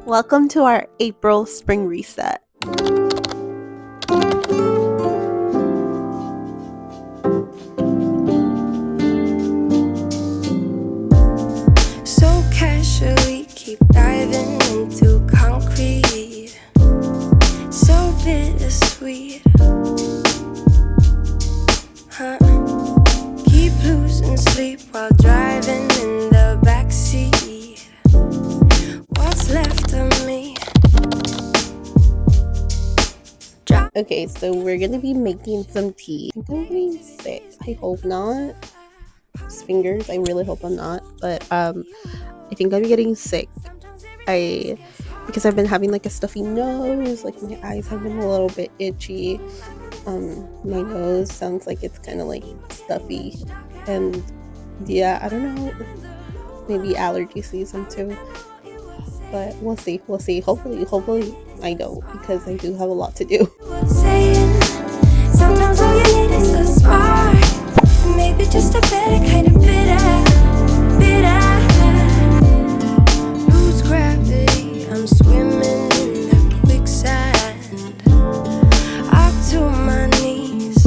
Welcome to our April spring reset. So casually keep diving into concrete, so bittersweet, huh? Keep losing sleep while driving in the backseat. What's left of me? Okay, so we're gonna be making some tea. I think I'm getting sick. I hope not. Fingers, I really hope I'm not. But I think I'm getting sick. Because I've been having like a stuffy nose, like my eyes have been a little bit itchy. My nose sounds like it's kind of like stuffy, and yeah, I don't know, maybe allergy season too. But we'll see. Hopefully I don't, because I do have a lot to do. Sometimes all you need is a spark, maybe just a better kind of bitter. Lose gravity, I'm swimming in the quicksand, up to my knees.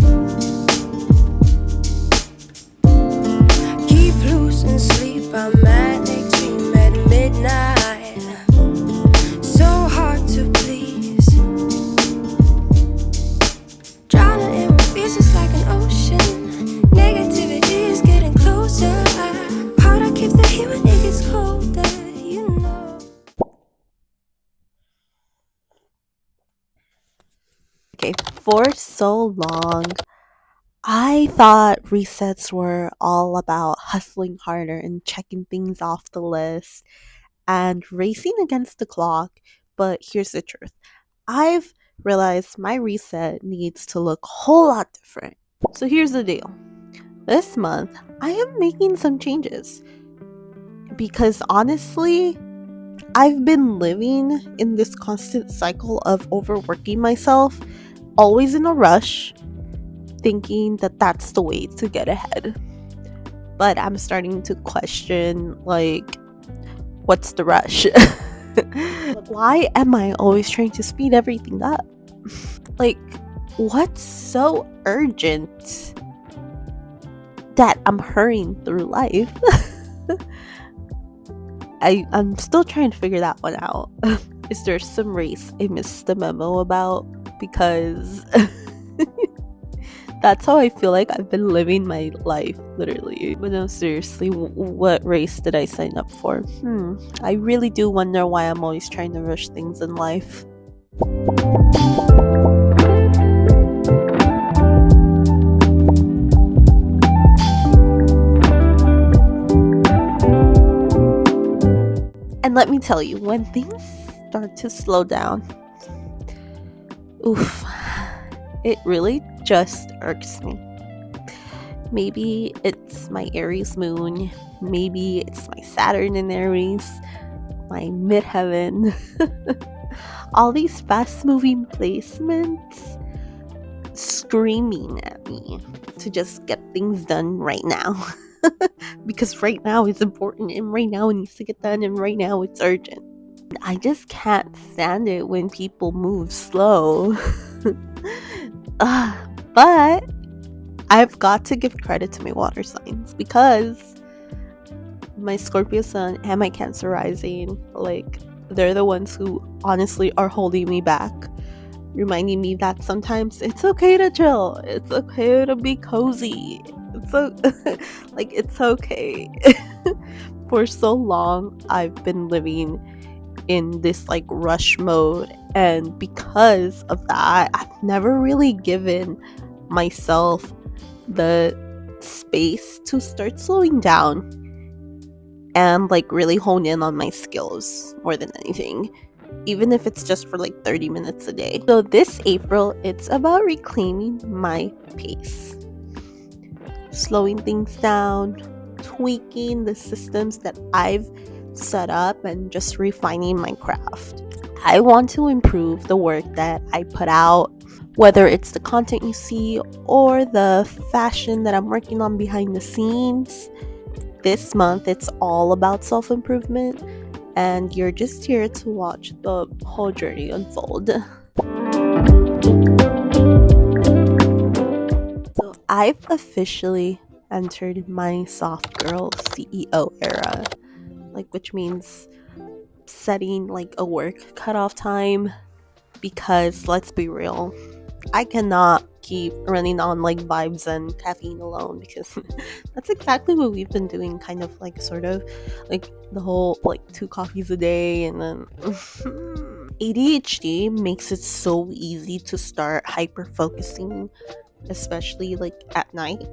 Keep losing sleep, I'm manic dream at midnight. So hard to please. Drowning in my fears is like an ocean. Negativity is getting closer. Powder keeps the heat when it gets colder, you know. Okay, for so long, I thought resets were all about hustling harder and checking things off the list and racing against the clock. But here's the truth: I've realized my reset needs to look a whole lot different. So here's the deal: this month, I am making some changes because honestly, I've been living in this constant cycle of overworking myself, always in a rush, thinking that that's the way to get ahead. But I'm starting to question, like, what's the rush? Why am I always trying to speed everything up? Like, what's so urgent that I'm hurrying through life? I'm still trying to figure that one out. Is there some race I missed the memo about? Because that's how I feel like I've been living my life, literally. But no, seriously, what race did I sign up for? I really do wonder why I'm always trying to rush things in life. And let me tell you, when things start to slow down, oof, it really just irks me. Maybe it's my Aries moon, maybe it's my Saturn in Aries, my midheaven. All these fast moving placements screaming at me to just get things done right now. Because right now is important, and right now it needs to get done, and right now it's urgent. I just can't stand it when people move slow. But I've got to give credit to my water signs, because my Scorpio sun and my Cancer rising, like, they're the ones who honestly are holding me back, reminding me that sometimes it's okay to chill, it's okay to be cozy, it's okay. For so long I've been living in this like rush mode, and because of that, I've never really given myself the space to start slowing down and like really hone in on my skills more than anything, even if it's just for like 30 minutes a day. So this April, it's about reclaiming my pace, slowing things down, tweaking the systems that I've set up, and just refining my craft. I want to improve the work that I put out, whether it's the content you see or the fashion that I'm working on behind the scenes. This month, it's all about self-improvement, and you're just here to watch the whole journey unfold. So I've officially entered my soft girl CEO era, like, which means setting like a work cutoff time, because let's be real, I cannot keep running on like vibes and caffeine alone, because that's exactly what we've been doing, kind of like sort of like the whole like 2 coffees a day, and then ADHD makes it so easy to start hyper focusing, especially like at night.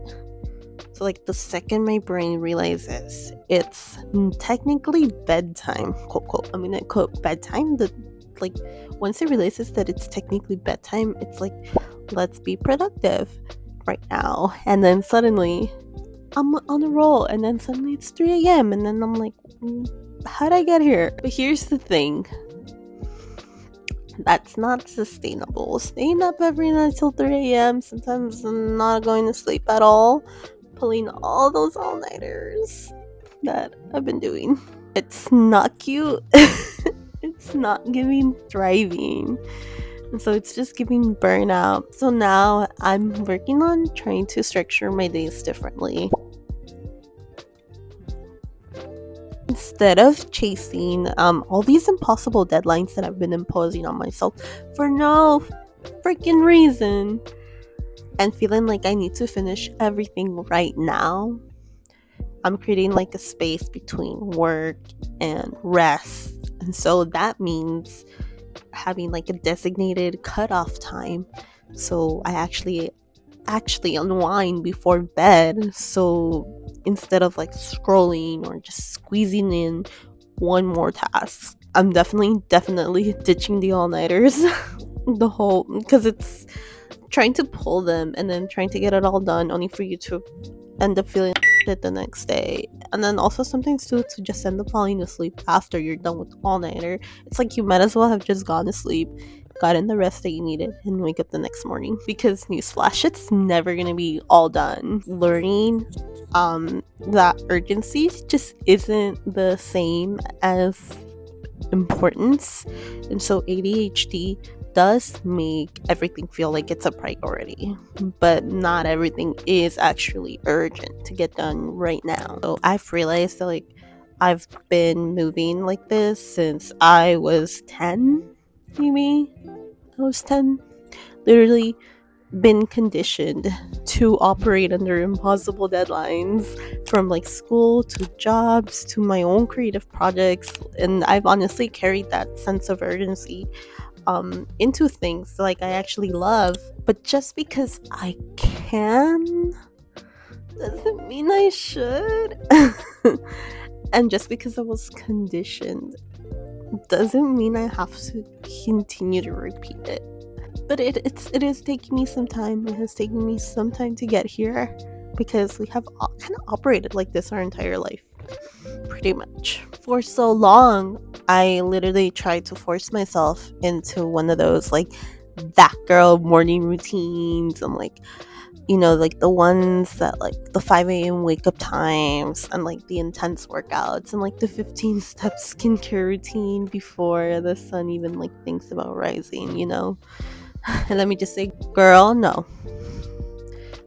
So like the second my brain realizes it's technically bedtime, quote quote, I'm gonna quote bedtime, the like once it realizes that it's technically bedtime, it's like, let's be productive right now. And then suddenly I'm on a roll, and then suddenly it's 3 a.m. and then I'm like, how'd I get here? But here's the thing, that's not sustainable. Staying up every night till 3 a.m., sometimes I'm not going to sleep at all, pulling all those all-nighters that I've been doing. It's not cute. It's not giving thriving. And so it's just giving burnout. So now I'm working on trying to structure my days differently. Instead of chasing all these impossible deadlines that I've been imposing on myself for no freaking reason, and feeling like I need to finish everything right now, I'm creating like a space between work and rest. And so that means having like a designated cutoff time. So I actually unwind before bed. So instead of like scrolling or just squeezing in one more task, I'm definitely ditching the all-nighters. The whole, because it's trying to pull them and then trying to get it all done only for you to end up feeling it the next day. And then also sometimes too, to just end up falling asleep after you're done with all-nighter. It's like you might as well have just gone to sleep, gotten the rest that you needed, and wake up the next morning. Because newsflash, it's never gonna be all done. Learning that urgency just isn't the same as importance. And so ADHD does make everything feel like it's a priority, but not everything is actually urgent to get done right now. So I've realized that like I've been moving like this since I was 10. Maybe I was 10. Literally been conditioned to operate under impossible deadlines, from like school to jobs to my own creative projects, and I've honestly carried that sense of urgency into things like I actually love. But just because I can doesn't mean I should. And just because I was conditioned doesn't mean I have to continue to repeat it. But it is taking me some time. It has taken me some time to get here, because we have kind of operated like this our entire life, pretty much. For so long, I literally tried to force myself into one of those like that girl morning routines, and like, you know, like the ones that like the 5 a.m. wake up times, and like the intense workouts, and like the 15-step skincare routine before the sun even like thinks about rising, you know. And let me just say, girl, no.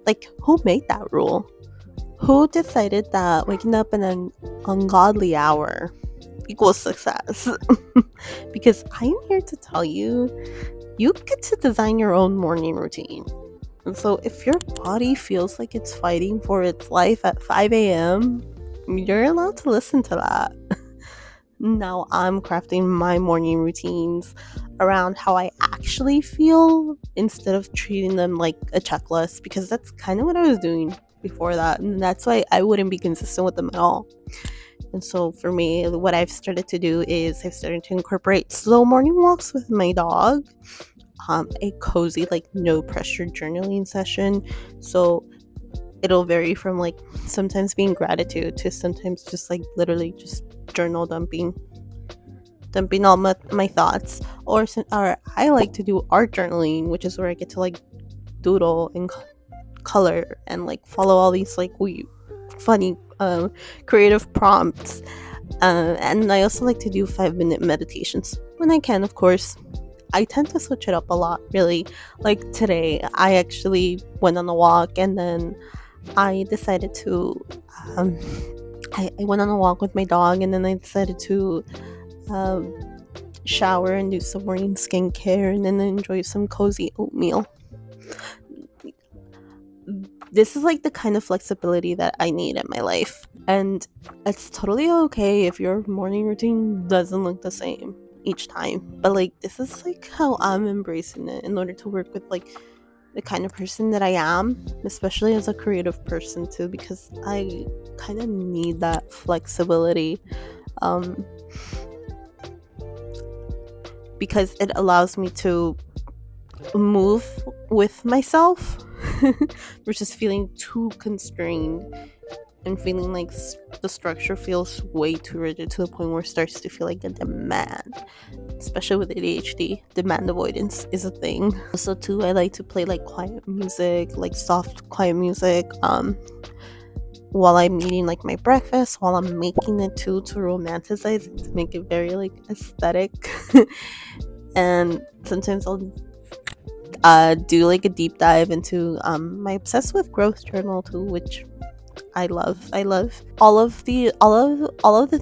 Like, who made that rule? Who decided that waking up in an ungodly hour equals success? Because I am here to tell you, you get to design your own morning routine. And so if your body feels like it's fighting for its life at 5 a.m., you're allowed to listen to that. Now I'm crafting my morning routines around how I actually feel, instead of treating them like a checklist, because that's kind of what I was doing before that, and that's why I wouldn't be consistent with them at all. And so for me, what I've started to do is I've started to incorporate slow morning walks with my dog, a cozy like no pressure journaling session. So it'll vary from like sometimes being gratitude to sometimes just like literally just journal dumping all my thoughts, or I like to do art journaling, which is where I get to like doodle and color and like follow all these like funny creative prompts. And I also like to do 5-minute meditations when I can, of course. I tend to switch it up a lot, really. Like today, I actually went on a walk, and then I decided to. Um, I went on a walk with my dog, and then I decided to um, shower and do some morning skincare, and then enjoy some cozy oatmeal. This is like the kind of flexibility that I need in my life. And it's totally okay if your morning routine doesn't look the same each time. But like this is like how I'm embracing it in order to work with like the kind of person that I am, especially as a creative person too, because I kind of need that flexibility. Um because it allows me to move with myself versus feeling too constrained and feeling like the structure feels way too rigid to the point where it starts to feel like a demand. Especially with ADHD, demand avoidance is a thing. Also, too, I like to play like quiet music, like soft, quiet music, while I'm eating like my breakfast, while I'm making it too, to romanticize it, to make it very like aesthetic. And sometimes I'll do like a deep dive into my obsessed with growth journal too, which I love. I love all of the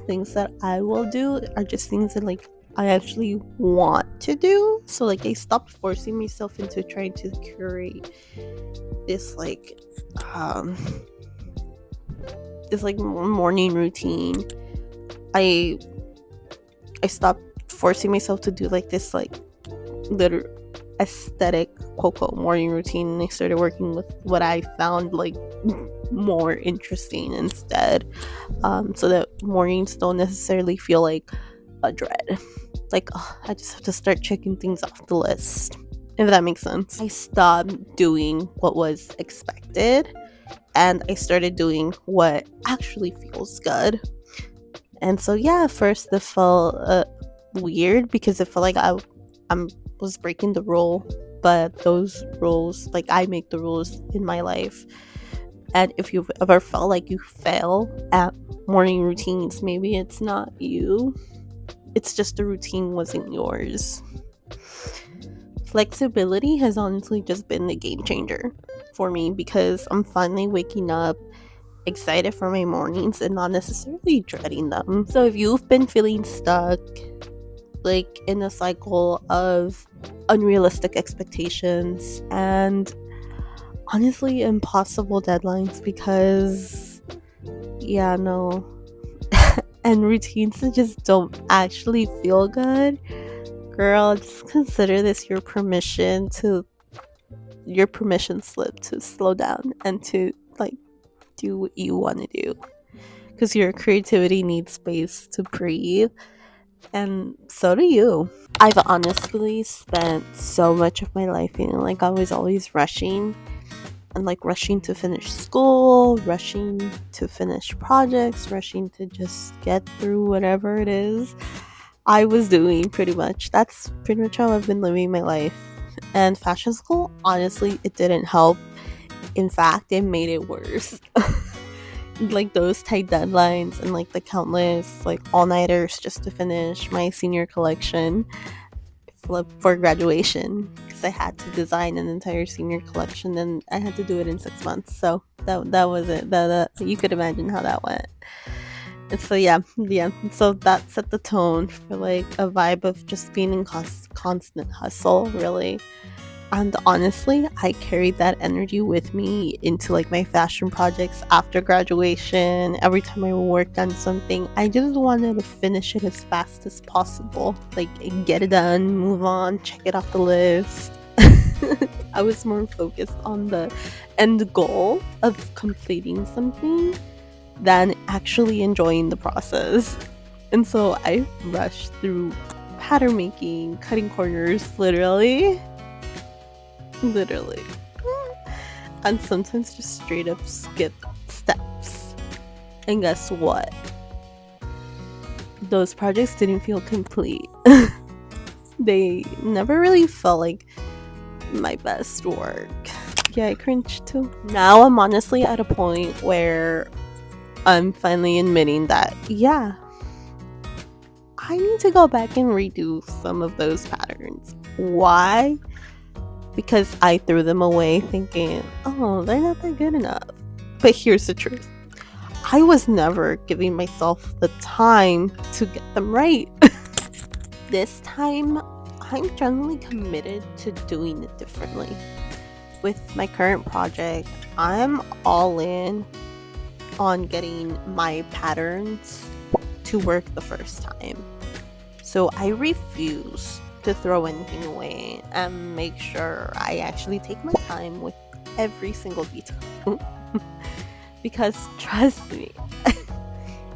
things that I will do are just things that like I actually want to do. So like I stopped forcing myself into trying to curate this um morning routine. I I stopped forcing myself to do like this like literal aesthetic quote morning routine, and I started working with what I found like more interesting instead, so that mornings don't necessarily feel like a dread, like I just have to start checking things off the list, if that makes sense. I stopped doing what was expected and I started doing what actually feels good. And so yeah, at first it felt weird because it felt like I'm was breaking the rule, but those rules, like I make the rules in my life. And if you've ever felt like you fail at morning routines, maybe it's not you, it's just the routine wasn't yours. Flexibility has honestly just been the game changer for me because I'm finally waking up excited for my mornings and not necessarily dreading them. So if you've been feeling stuck like in a cycle of unrealistic expectations and honestly impossible deadlines, because yeah, no, and routines that just don't actually feel good, girl, just consider this your permission slip to slow down and to like do what you want to do, because your creativity needs space to breathe, and so do you. I've honestly spent so much of my life feeling like I was always rushing, and like rushing to finish school, rushing to finish projects, rushing to just get through whatever it is I was doing. Pretty much that's pretty much how I've been living my life. And fashion school, honestly, it didn't help. In fact, it made it worse. Like those tight deadlines and like the countless like all-nighters just to finish my senior collection for graduation, because I had to design an entire senior collection and I had to do it in 6 months. So that was it. That you could imagine how that went. And so yeah. So that set the tone for like a vibe of just being in constant hustle, really. And honestly, I carried that energy with me into like my fashion projects after graduation. Every time I worked on something, I just wanted to finish it as fast as possible. Like get it done, move on, check it off the list. I was more focused on the end goal of completing something than actually enjoying the process. And so I rushed through pattern making, cutting corners, literally, and sometimes just straight up skip steps. And guess what? Those projects didn't feel complete. They never really felt like my best work. Yeah, I cringe too. Now I'm honestly at a point where I'm finally admitting that, yeah, I need to go back and redo some of those patterns. Why? Because I threw them away thinking, oh, they're not that good enough. But here's the truth. I was never giving myself the time to get them right. This time, I'm generally committed to doing it differently. With my current project, I'm all in on getting my patterns to work the first time. So I refuse to throw anything away and make sure I actually take my time with every single detail. Because trust me,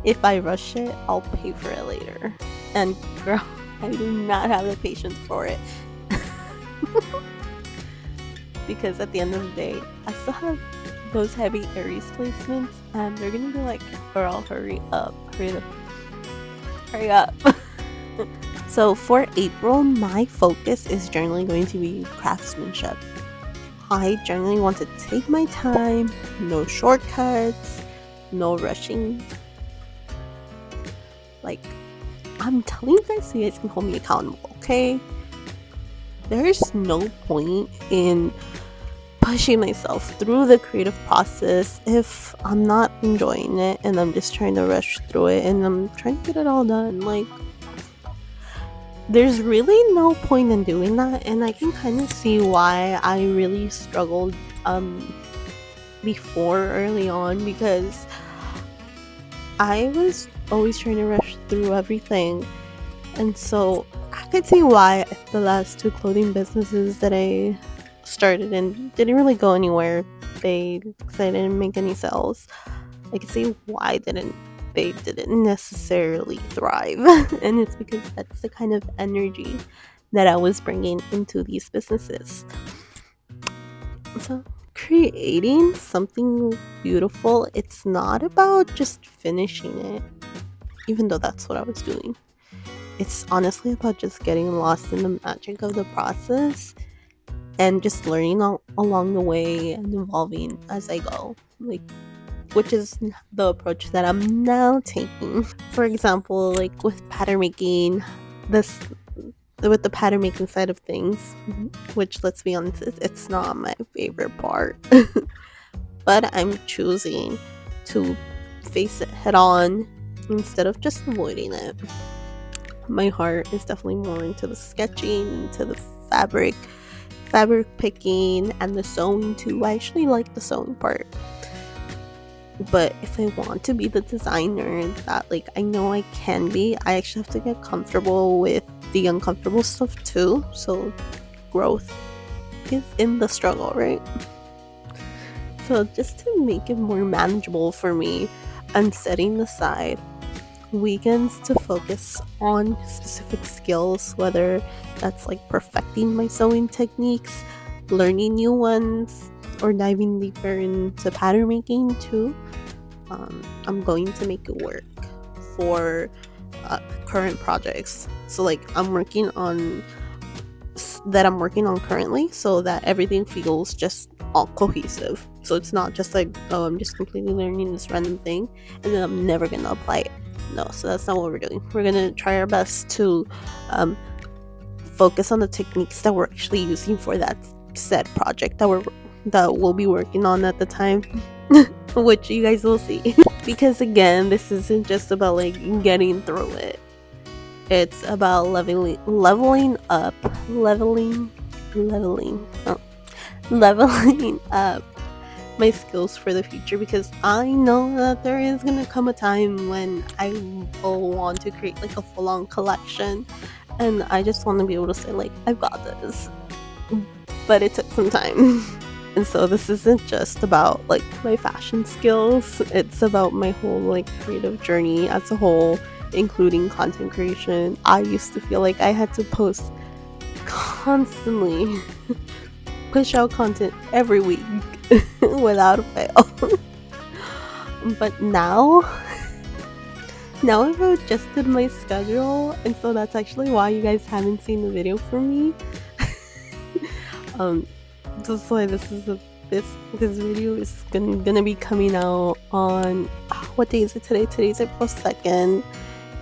if I rush it, I'll pay for it later. And girl, I do not have the patience for it. Because at the end of the day, I still have those heavy Aries placements, and they're gonna be like, girl, hurry up, hurry up, hurry up. So for April, my focus is generally going to be craftsmanship. I generally want to take my time, no shortcuts, no rushing. Like, I'm telling you guys so you guys can hold me accountable, okay? There's no point in pushing myself through the creative process if I'm not enjoying it and I'm just trying to rush through it and I'm trying to get it all done. Like, there's really no point in doing that, and I can kind of see why I really struggled before early on, because I was always trying to rush through everything. And so I could see why the last two clothing businesses that I started and didn't really go anywhere. They didn't make any sales. I could see why they didn't necessarily thrive. And it's because that's the kind of energy that I was bringing into these businesses. So creating something beautiful, it's not about just finishing it, even though that's what I was doing. It's honestly about just getting lost in the magic of the process and just learning along the way and evolving as I go. Like, which is the approach that I'm now taking. For example, like with pattern making, with the pattern making side of things, which, let's be honest, it's not my favorite part. But I'm choosing to face it head on instead of just avoiding it. My heart is definitely more into the sketching, into the fabric picking, and the sewing too. I actually like the sewing part. But if I want to be the designer that, like, I know I can be, I actually have to get comfortable with the uncomfortable stuff too. So growth is in the struggle, right? So just to make it more manageable for me, I'm setting aside weekends to focus on specific skills, whether that's like perfecting my sewing techniques, learning new ones, or diving deeper into pattern making too. I'm going to make it work for current projects. So like I'm working on currently, so that everything feels just all cohesive. So it's not just like, oh, I'm just completely learning this random thing and then I'm never gonna apply it. No, so that's not what we're doing. We're gonna try our best to focus on the techniques that we're actually using for that said project that we'll be working on at the time, which you guys will see. Because again, this isn't just about like getting through it. It's about leveling up my skills for the future, because I know that there is gonna come a time when I will want to create like a full-on collection, and I just want to be able to say like, I've got this. But it took some time. And so this isn't just about like my fashion skills, it's about my whole like creative journey as a whole, including content creation. I used to feel like I had to post constantly, push out content every week without a fail. But now I've adjusted my schedule, and so that's actually why you guys haven't seen the video from me. That's why this video is gonna be coming out on, what day is it today? Today's April 2nd.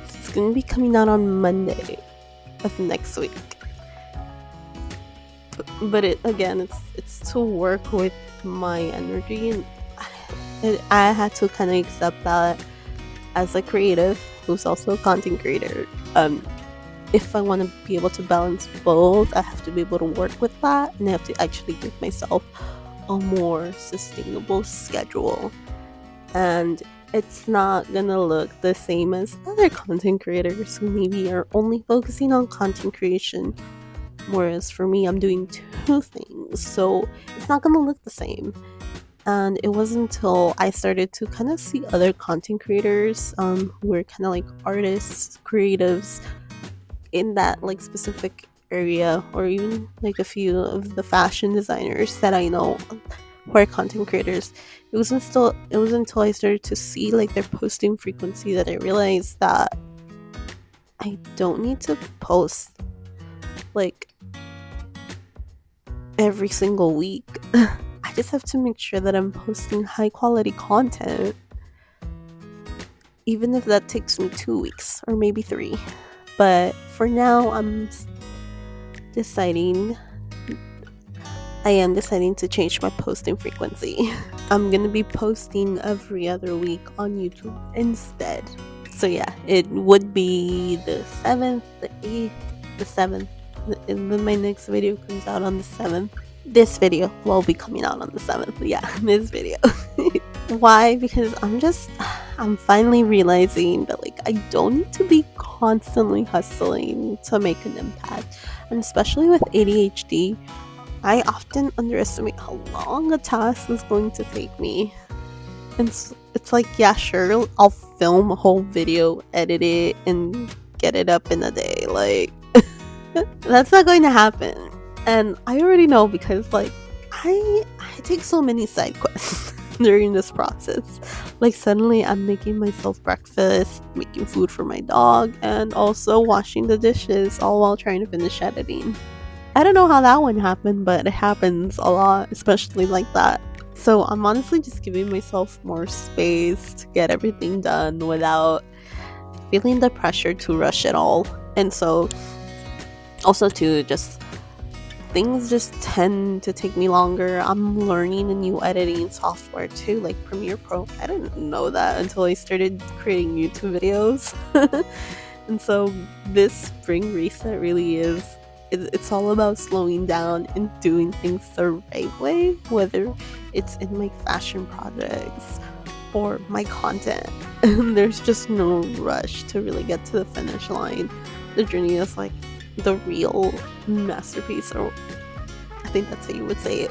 It's gonna be coming out on Monday of next week. But it's to work with my energy, and I had to kind of accept that as a creative who's also a content creator. If I want to be able to balance both, I have to be able to work with that, and I have to actually give myself a more sustainable schedule. And it's not gonna look the same as other content creators who maybe are only focusing on content creation, whereas for me, I'm doing two things, so it's not gonna look the same. And it wasn't until I started to kind of see other content creators who were kind of like artists, creatives in that like specific area, or even like a few of the fashion designers that I know who are content creators. It was until I started to see like their posting frequency that I realized that I don't need to post like every single week. I just have to make sure that I'm posting high quality content, even if that takes me 2 weeks or maybe 3. But for now, deciding I am deciding to change my posting frequency. I'm gonna be posting every other week on YouTube instead. So yeah, it would be the 7th, the 8th, the 7th, and then my next video comes out on the 7th. This video will be coming out on the 7th. Yeah, this video. Why? Because I'm finally realizing that like I don't need to be constantly hustling to make an impact. And especially with ADHD, I often underestimate how long a task is going to take me. And it's like, yeah, sure, I'll film a whole video, edit it, and get it up in a day. Like, that's not going to happen. And I already know because, like, I take so many side quests during this process. Like, suddenly I'm making myself breakfast, making food for my dog, and also washing the dishes, all while trying to finish editing. I don't know how that one happened, but it happens a lot, especially like that. So I'm honestly just giving myself more space to get everything done without feeling the pressure to rush it all. And so also too, just things just tend to take me longer. I'm learning a new editing software too, like Premiere Pro. I didn't know that until I started creating YouTube videos. And so this spring reset really is, it's all about slowing down and doing things the right way, whether it's in my fashion projects or my content. And there's just no rush to really get to the finish line. The journey is like the real masterpiece, or I think that's how you would say it,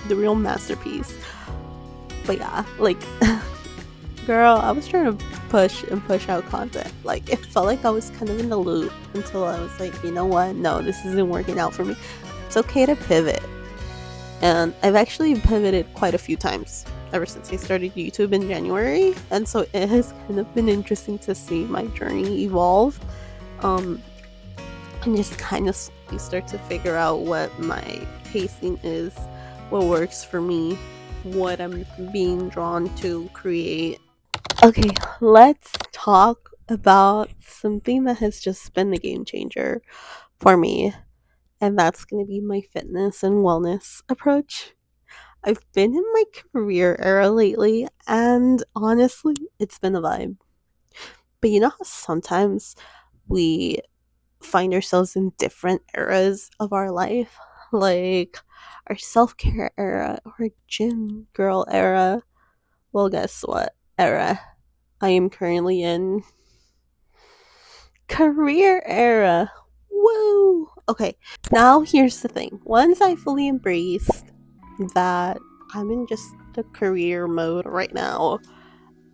the real masterpiece. But yeah, like girl, I was trying to push out content. Like, it felt like I was kind of in the loop until I was like, you know what, no, this isn't working out for me. It's okay to pivot. And I've actually pivoted quite a few times ever since I started YouTube in January, and so it has kind of been interesting to see my journey evolve, and just kind of start to figure out what my pacing is, what works for me, what I'm being drawn to create. Okay, let's talk about something that has just been a game changer for me, and that's going to be my fitness and wellness approach. I've been in my career era lately, and honestly, it's been a vibe. But you know how sometimes we find ourselves in different eras of our life? Like our self care era or gym girl era. Well, guess what era I am currently in? Career era. Woo! Okay, now here's the thing. Once I fully embraced that I'm in just the career mode right now,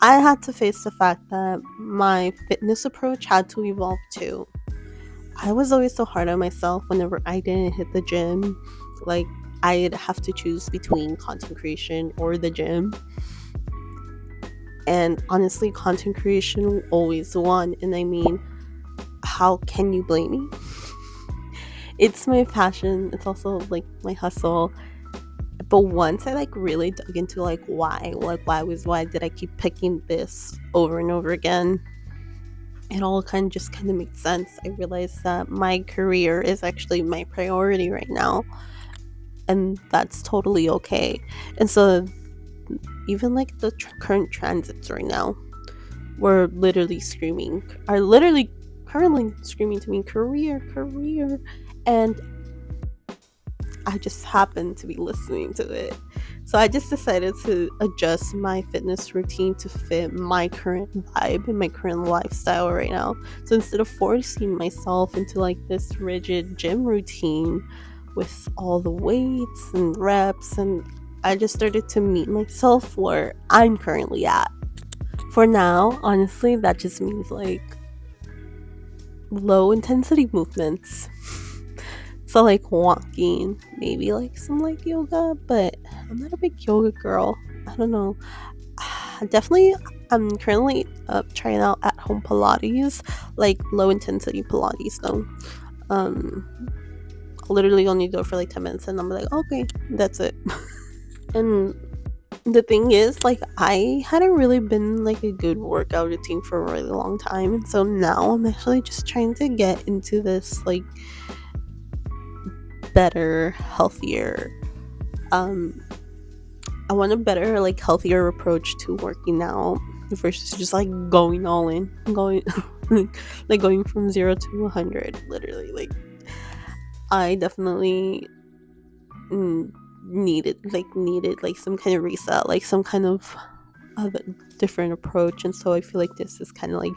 I had to face the fact that my fitness approach had to evolve too. I was always so hard on myself whenever I didn't hit the gym. Like, I'd have to choose between content creation or the gym. And honestly, content creation always won. And I mean, how can you blame me? It's my passion. It's also like my hustle. But once I like really dug into like why did I keep picking this over and over again? it all kind of makes sense. I realized that my career is actually my priority right now, and that's totally okay. And so even like the current transits right now were literally screaming are literally currently screaming to me, career, career. And I just happened to be listening to it. So I just decided to adjust my fitness routine to fit my current vibe and my current lifestyle right now. So instead of forcing myself into like this rigid gym routine with all the weights and reps, and I just started to meet myself where I'm currently at. For now, honestly, that just means like low intensity movements. So like walking, maybe like some like yoga, but I'm not a big yoga girl. I don't know. Definitely, I'm currently trying out at home Pilates, like low intensity Pilates though. Um, I'll literally only do it for like 10 minutes and I'm like, okay, that's it. And the thing is, like, I hadn't really been like a good workout routine for a really long time, and so now I'm actually just trying to get into this like better, healthier, um I want a better, like, healthier approach to working out versus just like going all in, going like going from 0 to 100, literally. Like, I definitely needed like some kind of reset, like some kind of other different approach. And so I feel like this is kind of like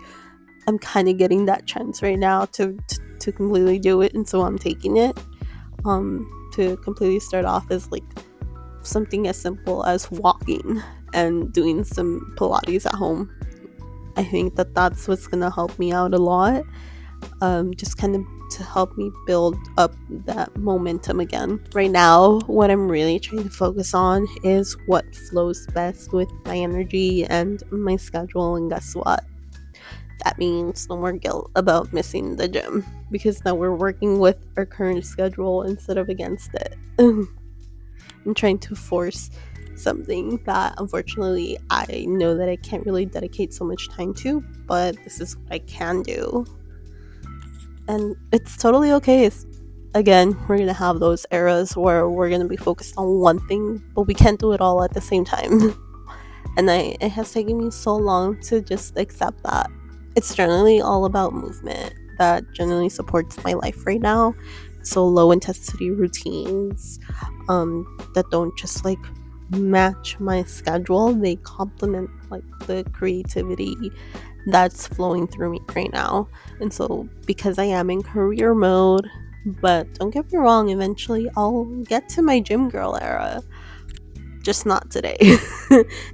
I'm kind of getting that chance right now to completely do it, and so I'm taking it. To completely start off as like something as simple as walking and doing some Pilates at home. I think that that's what's gonna help me out a lot. Just kind of to help me build up that momentum again. Right now, what I'm really trying to focus on is what flows best with my energy and my schedule. And guess what? That means no more guilt about missing the gym, because now we're working with our current schedule instead of against it. I'm trying to force something that unfortunately I know that I can't really dedicate so much time to, but this is what I can do. And it's totally okay. Again, we're gonna have those eras where we're gonna be focused on one thing, but we can't do it all at the same time. And it has taken me so long to just accept that. It's generally all about movement that generally supports my life right now. So low intensity routines that don't just like match my schedule, they complement like the creativity that's flowing through me right now. And so because I am in career mode, but don't get me wrong, eventually I'll get to my gym girl era, just not today.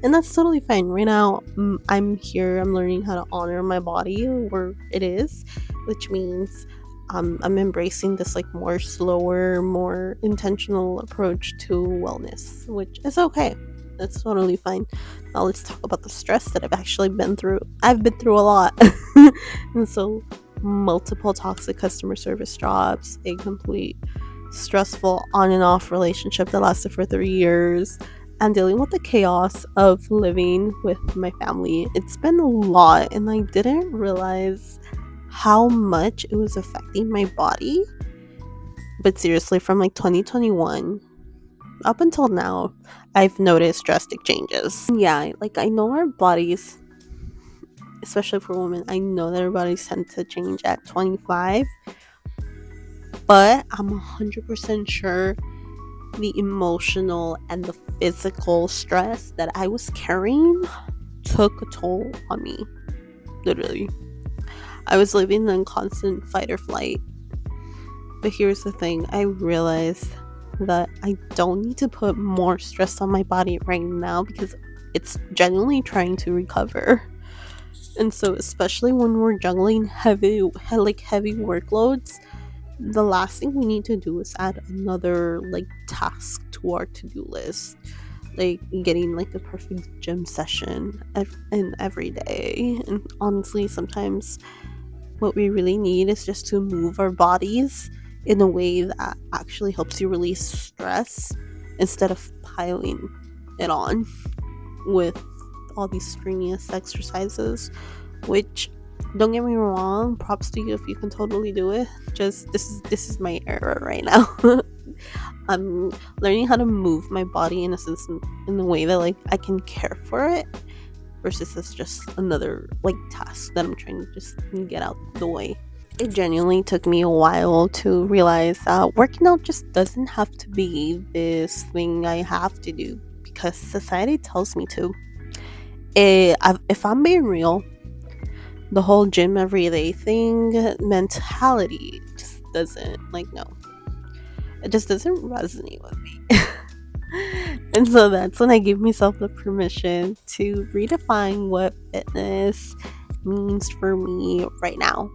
And that's totally fine. Right now, I'm here, I'm learning how to honor my body where it is, which means I'm embracing this like more slower, more intentional approach to wellness, which is okay. That's totally fine. Now let's talk about the stress that I've actually been through. I've been through a lot. And so multiple toxic customer service jobs, a complete stressful on and off relationship that lasted for 3 years, and dealing with the chaos of living with my family. It's been a lot, and I didn't realize how much it was affecting my body. But seriously, from like 2021 up until now, I've noticed drastic changes. Yeah, like I know our bodies, especially for women, I know that our bodies tend to change at 25, but I'm 100% sure the emotional and the physical stress that I was carrying took a toll on me. Literally. I was living in constant fight or flight. But here's the thing, I realized that I don't need to put more stress on my body right now because it's genuinely trying to recover. And so especially when we're juggling heavy workloads, the last thing we need to do is add another like task to our to-do list, like getting like the perfect gym session in every day. And honestly, sometimes what we really need is just to move our bodies in a way that actually helps you release stress instead of piling it on with all these strenuous exercises, which Don't get me wrong, props to you if you can totally do it. Just this is my era right now. I'm learning how to move my body in a sense, in the way that like I can care for it, versus it's just another like task that I'm trying to just get out the way. It genuinely took me a while to realize that working out just doesn't have to be this thing I have to do because society tells me to. If I'm being real, the whole gym every day thing mentality just doesn't, like, no, it just doesn't resonate with me. And so that's when I give myself the permission to redefine what fitness means for me right now.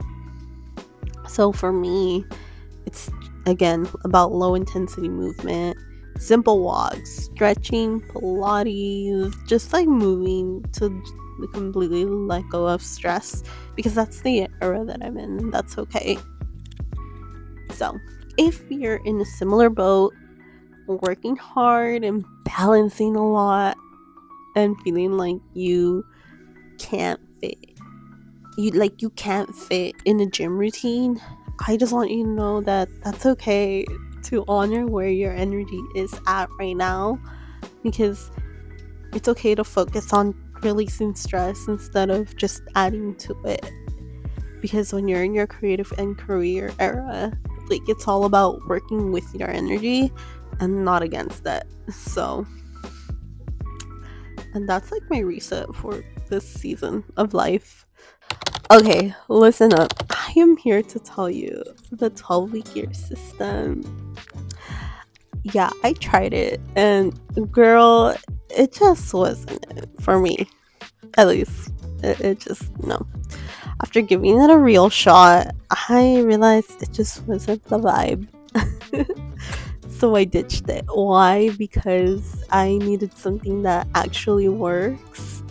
So for me, it's again about low intensity movement, simple walks, stretching, Pilates, just like moving to completely let go of stress, because that's the era that I'm in, and that's okay. So if you're in a similar boat, working hard and balancing a lot and feeling like can't fit you can't fit in a gym routine, I just want you to know that that's okay to honor where your energy is at right now, because it's okay to focus on releasing stress instead of just adding to it. Because when you're in your creative and career era, like, it's all about working with your energy and not against it. So, and that's like my reset for this season of life. Okay, listen up. I am here to tell you the 12-week year system. Yeah, I tried it, and girl, it just wasn't it for me. At least, it just, no. After giving it a real shot, I realized it just wasn't the vibe. So I ditched it. Why? Because I needed something that actually works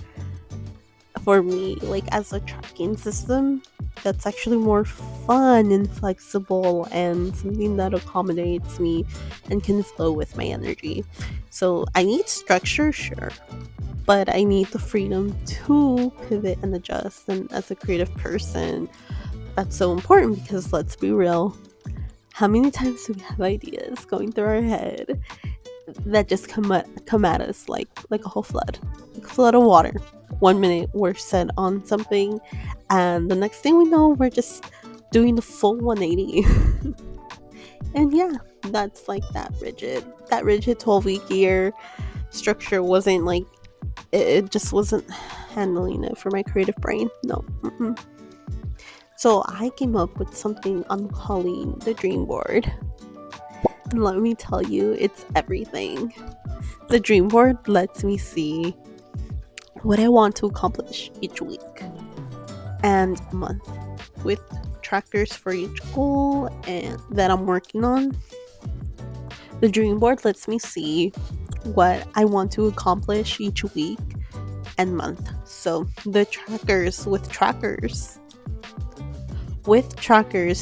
for me, like as a tracking system that's actually more fun and flexible, and something that accommodates me and can flow with my energy. So I need structure, sure, but I need the freedom to pivot and adjust. And as a creative person, that's so important, because let's be real, how many times do we have ideas going through our head that just come at us like a whole flood, like a flood of water? 1 minute we're set on something, and the next thing we know, we're just doing the full 180. And yeah, that's like that rigid 12-week year structure wasn't like, it just wasn't handling it for my creative brain. No. Mm-mm. So I came up with something I'm calling the dream board. And let me tell you, it's everything. The dream board lets me see what I want to accomplish each week and month, with trackers for each goal and that I'm working on. The dream board lets me see what I want to accomplish each week and month. So the trackers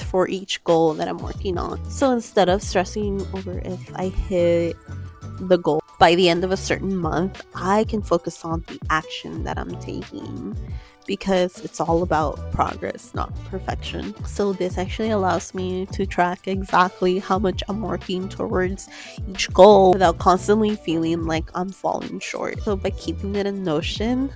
for each goal that I'm working on. So instead of stressing over if I hit the goal by the end of a certain month, I can focus on the action that I'm taking, because it's all about progress, not perfection. So this actually allows me to track exactly how much I'm working towards each goal without constantly feeling like I'm falling short. So by keeping it in Notion,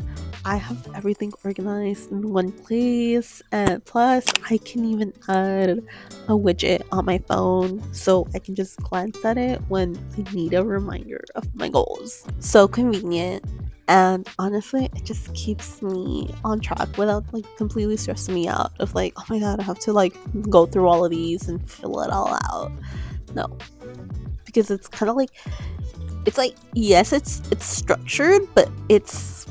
I have everything organized in one place, and plus I can even add a widget on my phone so I can just glance at it when I need a reminder of my goals. So convenient. And honestly, it just keeps me on track without like completely stressing me out of like, oh my god, I have to like go through all of these and fill it all out. No, because it's kind of like, it's like, yes, it's structured, but it's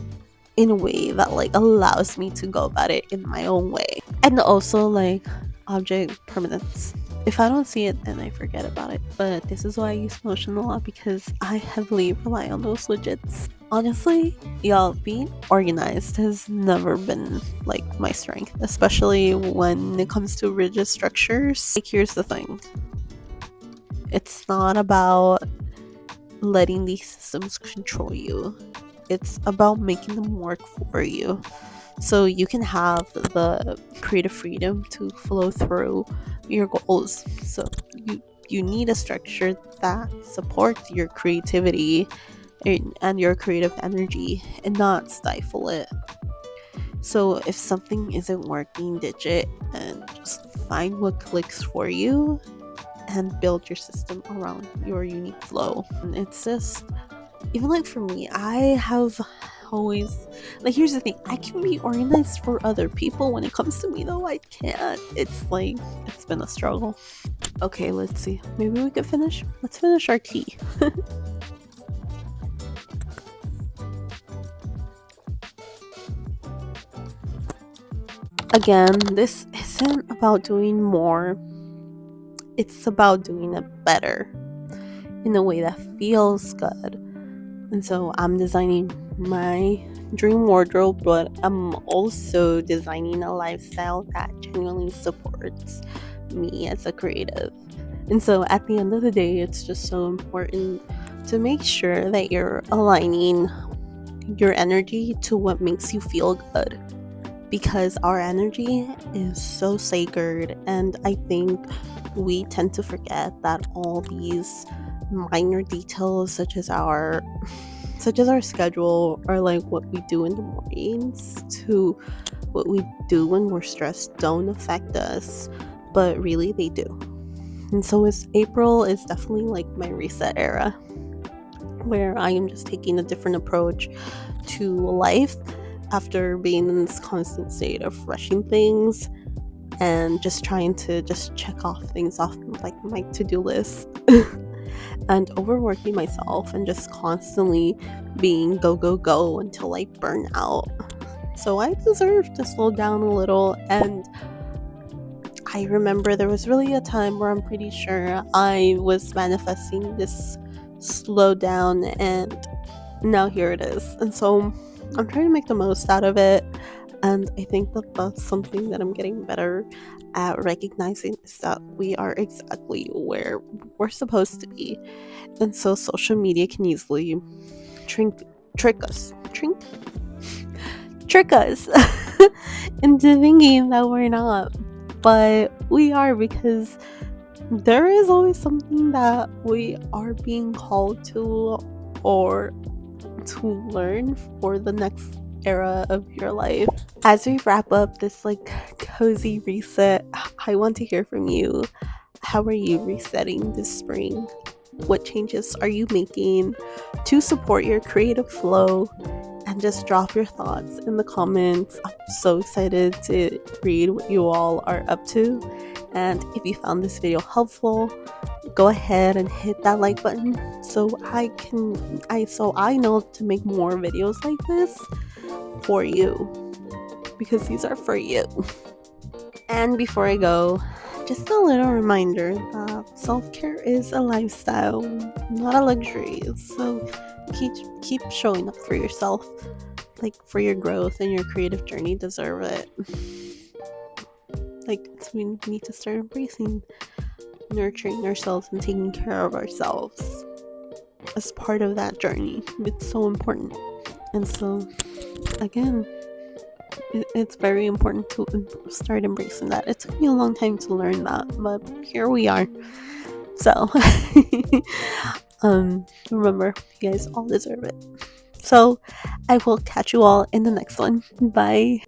in a way that like allows me to go about it in my own way. And also like object permanence. If I don't see it, then I forget about it. But this is why I use Notion a lot, because I heavily rely on those widgets. Honestly, y'all, being organized has never been like my strength, especially when it comes to rigid structures. Like, here's the thing. It's not about letting these systems control you. It's about making them work for you. so you can have the creative freedom to flow through your goals. So you need a structure that supports your creativity and your creative energy and not stifle it. So if something isn't working, ditch it and just find what clicks for you and build your system around your unique flow. And it's just, even like for me, I have always, like, here's the thing, I can be organized for other people. When it comes to me though, I can't. It's like, it's been a struggle. Okay, let's see, maybe we could let's finish our tea. Again, this isn't about doing more, it's about doing it better in a way that feels good. And so I'm designing my dream wardrobe, but I'm also designing a lifestyle that genuinely supports me as a creative. And so at the end of the day, it's just so important to make sure that you're aligning your energy to what makes you feel good, because our energy is so sacred. And I think we tend to forget that all these minor details, such as our schedule, or like what we do in the mornings to what we do when we're stressed, don't affect us, but really they do. And so April is definitely like my reset era, where I am just taking a different approach to life after being in this constant state of rushing things and just trying to just check off things off like my to-do list and overworking myself and just constantly being go go go until I burn out. So I deserve to slow down a little. And I remember there was really a time where I'm pretty sure I was manifesting this slow down, and now here it is. And so I'm trying to make the most out of it. And I think that that's something that I'm getting better at recognizing, is that we are exactly where we're supposed to be. And so social media can easily trick us into thinking that we're not. But we are, because there is always something that we are being called to, or to learn for the next era of your life. As we wrap up this like cozy reset, I want to hear from you. How are you resetting this spring? What changes are you making to support your creative flow? And just drop your thoughts in the comments. I'm so excited to read what you all are up to. And if you found this video helpful, go ahead and hit that like button so I know to make more videos like this for you, because these are for you. And before I go, just a little reminder that self-care is a lifestyle, not a luxury. So keep showing up for yourself, like, for your growth and your creative journey deserve it. Like, we need to start embracing nurturing ourselves and taking care of ourselves as part of that journey. It's so important. And so again, it's very important to start embracing that. It took me a long time to learn that, but here we are. So remember, you guys all deserve it. So I will catch you all in the next one. Bye.